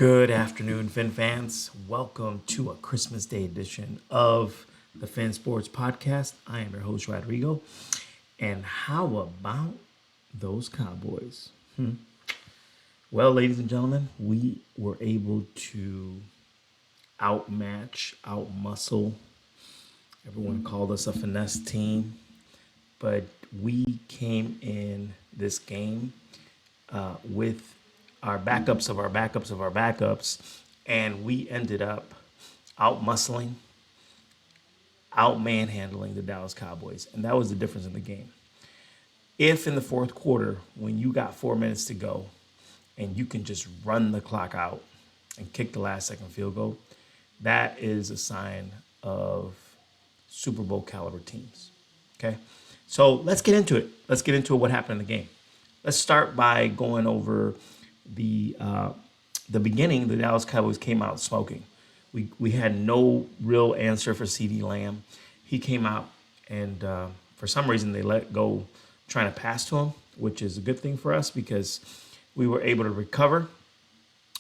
Good afternoon, Fin fans. Welcome to a Christmas Day edition of the Fin Sports Podcast. I am your host, Rodrigo. And how about those Cowboys? Well, ladies and gentlemen, we were able to outmuscle. Everyone called us a finesse team, but we came in this game with our backups of our backups of our backups, and we ended up out manhandling the Dallas Cowboys, and that was the difference in the game. If in the fourth quarter, when you got 4 minutes to go, and you can just run the clock out and kick the last second field goal, that is a sign of Super Bowl caliber teams. Okay, so let's get into it. Let's get into what happened in the game. Let's start by going over the beginning. The Dallas Cowboys came out smoking. We had no real answer for CeeDee Lamb. He came out, and for some reason they let go trying to pass to him, which is a good thing for us because we were able to recover.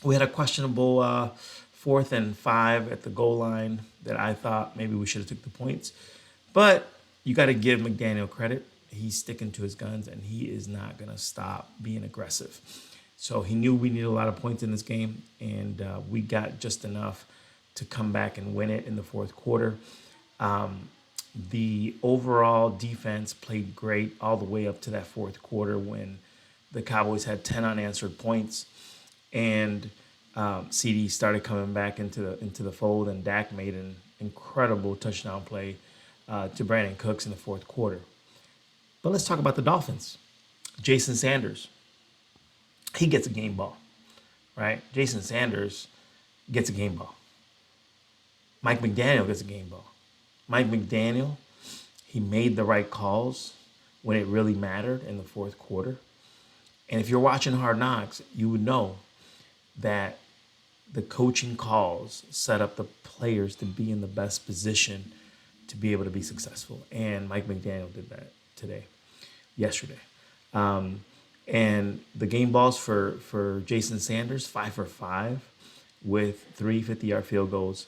We had a questionable 4th and 5 at the goal line that I thought maybe we should have took the points, but you got to give McDaniel credit. He's sticking to his guns, and he is not going to stop being aggressive. So he knew we needed a lot of points in this game, and we got just enough to come back and win it in the fourth quarter. The overall defense played great all the way up to that fourth quarter when the Cowboys had 10 unanswered points, and CD started coming back into the fold, and Dak made an incredible touchdown play to Brandon Cooks in the fourth quarter. But let's talk about the Dolphins. Jason Sanders, he gets a game ball, right? Jason Sanders gets a game ball. Mike McDaniel gets a game ball. Mike McDaniel, he made the right calls when it really mattered in the fourth quarter. And if you're watching Hard Knocks, you would know that the coaching calls set up the players to be in the best position to be able to be successful. And Mike McDaniel did that yesterday. And the game balls for Jason Sanders, 5 for 5 with 3 50-yard field goals.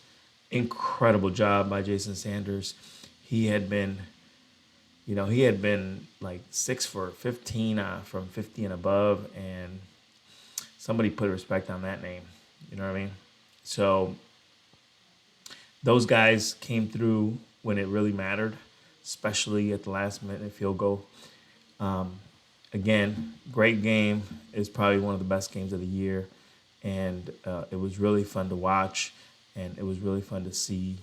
Incredible job by Jason Sanders. He had been like 6 for 15 from 50 and above, and somebody put respect on that name. You know what I mean? So those guys came through when it really mattered, especially at the last minute field goal. Again, great game. It's probably one of the best games of the year, and it was really fun to watch, and it was really fun to see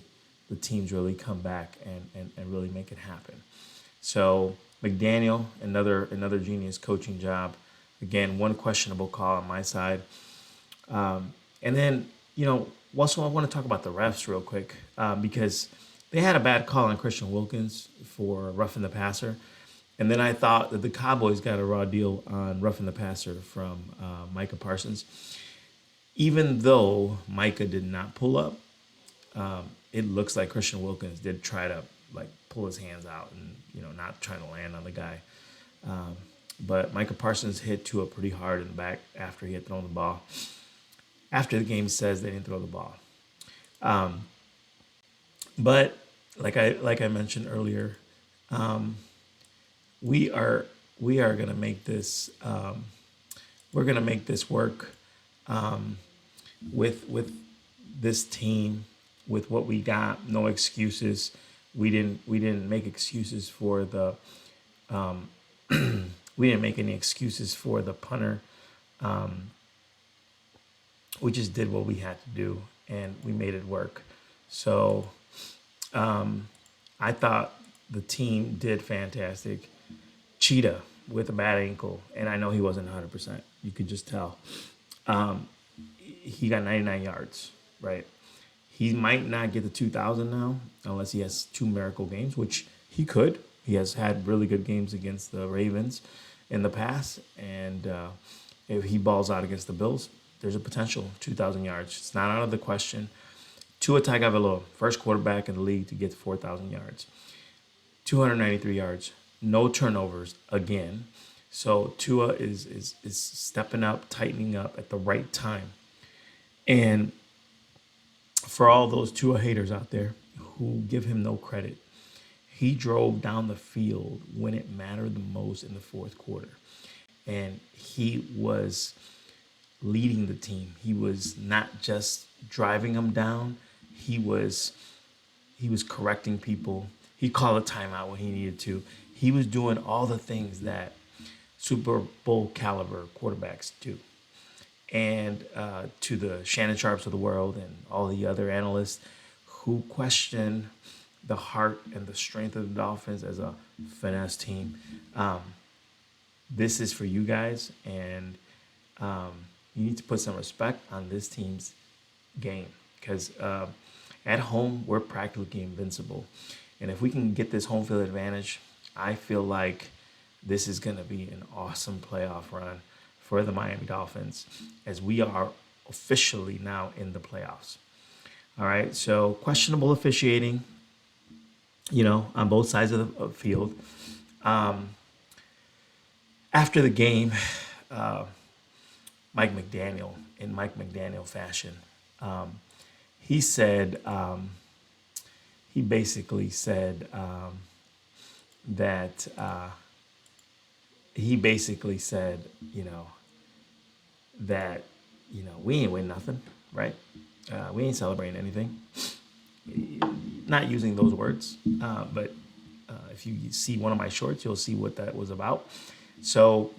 the teams really come back and really make it happen. So McDaniel, another genius coaching job. Again, one questionable call on my side. And then, also I want to talk about the refs real quick because they had a bad call on Christian Wilkins for roughing the passer. And then I thought that the Cowboys got a raw deal on roughing the passer from Micah Parsons. Even though Micah did not pull up, it looks like Christian Wilkins did try to pull his hands out and not trying to land on the guy. But Micah Parsons hit Tua pretty hard in the back after he had thrown the ball. After the game says they didn't throw the ball. But like I mentioned earlier, we are gonna make this. We're gonna make this work with this team, with what we got. No excuses. We didn't make excuses for the. We didn't make any excuses for the punter. We just did what we had to do, and we made it work. So I thought the team did fantastic. Cheetah with a bad ankle, and I know he wasn't 100%. You could just tell. He got 99 yards, right? He might not get the 2,000 now unless he has 2 miracle games, which he could. He has had really good games against the Ravens in the past, and if he balls out against the Bills, there's a potential 2,000 yards. It's not out of the question. Tua Tagovailoa, first quarterback in the league to get 4,000 yards, 293 yards, no turnovers again. So Tua is stepping up, tightening up at the right time. And for all those Tua haters out there who give him no credit, he drove down the field when it mattered the most in the fourth quarter. And he was leading the team. He was not just driving them down. He was correcting people. He called a timeout when he needed to. He was doing all the things that Super Bowl caliber quarterbacks do. And to the Shannon Sharps of the world and all the other analysts who question the heart and the strength of the Dolphins as a finesse team, this is for you guys, and you need to put some respect on this team's game, because at home we're practically invincible, and if we can get this home field advantage, I feel like this is going to be an awesome playoff run for the Miami Dolphins, as we are officially now in the playoffs. All right, so questionable officiating, on both sides of the field. After the game, Mike McDaniel, in Mike McDaniel fashion, he said, he basically said that that we ain't win nothing, right? We ain't celebrating anything. Not using those words, but if you see one of my shorts, you'll see what that was about. So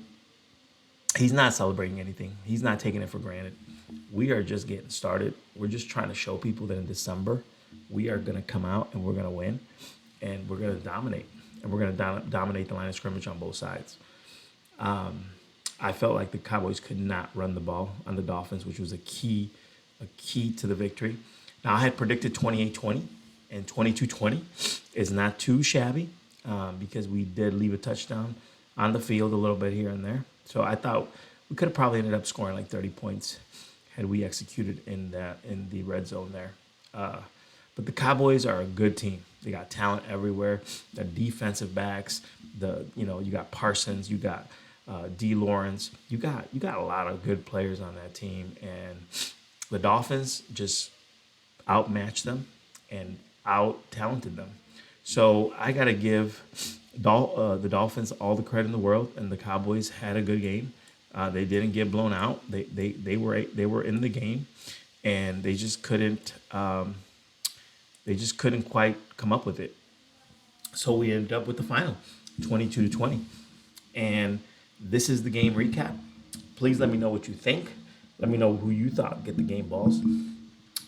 he's not celebrating anything. He's not taking it for granted. We are just getting started. We're just trying to show people that in December, we are going to come out and we're going to win, and we're going to dominate, and we're going to dominate the line of scrimmage on both sides. I felt like the Cowboys could not run the ball on the Dolphins, which was a key to the victory. Now, I had predicted 28-20, and 22-20 is not too shabby, because we did leave a touchdown on the field a little bit here and there. So I thought we could have probably ended up scoring like 30 points had we executed in the red zone there. But the Cowboys are a good team. They got talent everywhere. The defensive backs, you got Parsons, you got D. Lawrence. You got a lot of good players on that team, and the Dolphins just outmatched them and out-talented them. So I got to give the Dolphins all the credit in the world, and the Cowboys had a good game. They didn't get blown out. They were in the game, and they just couldn't quite come up with it. So we ended up with the final, 22-20, and this is the game recap. Please let me know what you think. Let me know who you thought get the game balls.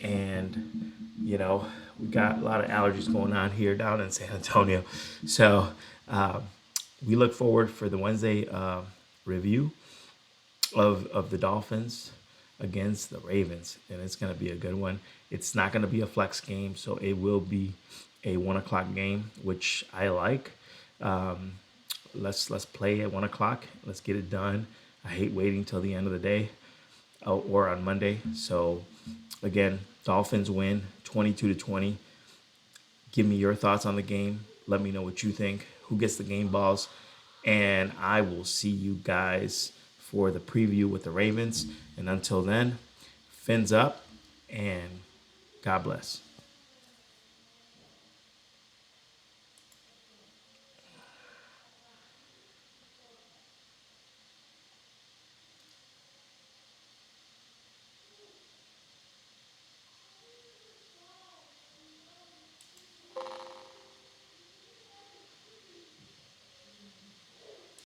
And, we got a lot of allergies going on here down in San Antonio. So we look forward for the Wednesday review of the Dolphins against the Ravens. And it's going to be a good one. It's not going to be a flex game, so it will be a 1 o'clock game, which I like. Let's play at 1 o'clock. Let's get it done. I hate waiting till the end of the day or on Monday. So again, Dolphins win 22-20. Give me your thoughts on the game. Let me know what you think. Who gets the game balls? And I will see you guys for the preview with the Ravens. And until then, fins up and God bless.